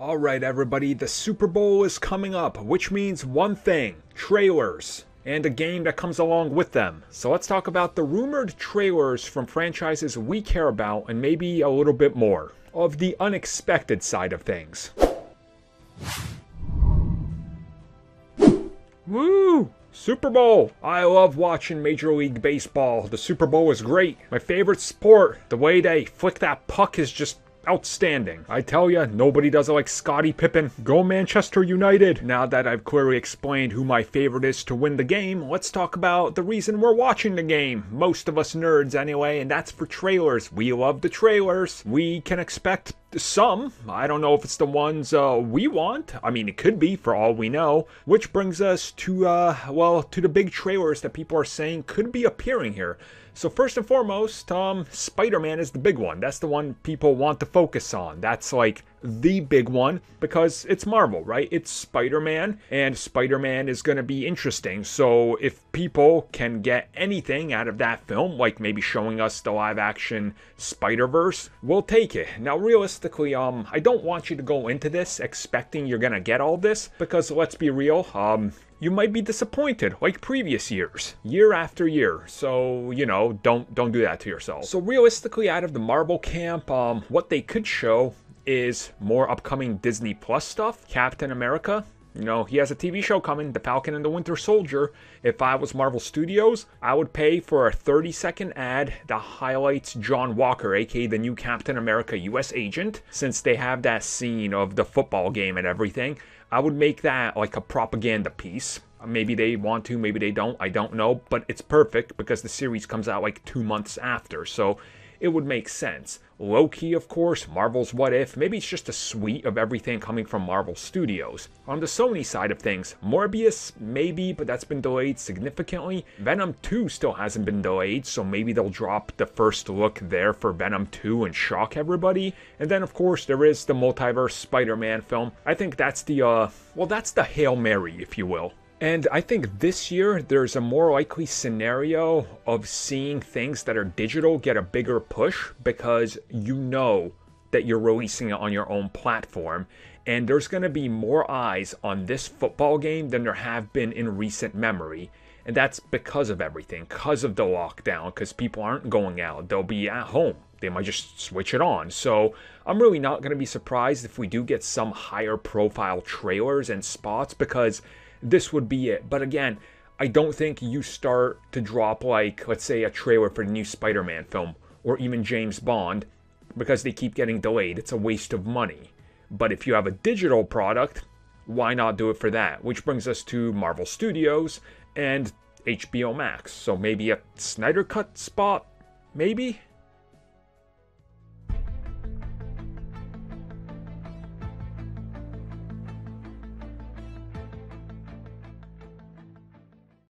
Alright everybody, the Super Bowl is coming up, which means one thing, trailers, and a game that comes along with them. So let's talk about the rumored trailers from franchises we care about and maybe a little bit more of the unexpected side of things. Woo! Super Bowl! I love watching Major League Baseball. The Super Bowl is great. My favorite sport. The way they flick that puck is just outstanding. I tell ya, nobody does it like Scottie Pippen. Go Manchester United! Now that I've clearly explained who my favorite is to win the game, let's talk about the reason we're watching the game. Most of us nerds anyway, and that's for trailers. We love the trailers. We can expect some. I don't know if it's the ones we want. I mean, it could be for all we know. Which brings us to, to the big trailers that people are saying could be appearing here. So first and foremost, Spider-Man is the big one. That's the one people want to focus on. That's like the big one because it's Marvel, right? It's Spider-Man, and Spider-Man is going to be interesting. So if people can get anything out of that film, like maybe showing us the live-action Spider-Verse, we'll take it. Now, realistically, I don't want you to go into this expecting you're going to get all this because let's be real, you might be disappointed like previous years, year after year. So, you know, don't do that to yourself. So realistically, out of the Marvel camp, what they could show is more upcoming Disney Plus stuff. Captain America, you know, he has a TV show coming, The Falcon and the Winter Soldier. If I was Marvel Studios, I would pay for a 30-second ad that highlights John Walker, aka the new Captain America US agent, since they have that scene of the football game and everything. I would make that like a propaganda piece. Maybe they want to, maybe they don't, I don't know, but it's perfect because the series comes out like 2 months after, so it would make sense. Low-key, of course, Marvel's What If, maybe it's just a suite of everything coming from Marvel Studios. On the Sony side of things, Morbius, maybe, but that's been delayed significantly. Venom 2 still hasn't been delayed, so maybe they'll drop the first look there for Venom 2 and shock everybody. And then, of course, there is the Multiverse Spider-Man film. I think that's the, that's the Hail Mary, if you will. And I think this year, there's a more likely scenario of seeing things that are digital get a bigger push because you know that you're releasing it on your own platform. And there's going to be more eyes on this football game than there have been in recent memory. And that's because of everything, because of the lockdown, because people aren't going out. They'll be at home. They might just switch it on. So I'm really not going to be surprised if we do get some higher profile trailers and spots because this would be it. But again, I don't think you start to drop like, let's say, a trailer for the new Spider-Man film or even James Bond because they keep getting delayed. It's a waste of money. But if you have a digital product, why not do it for that? Which brings us to Marvel Studios and HBO Max. So maybe a Snyder Cut spot? Maybe?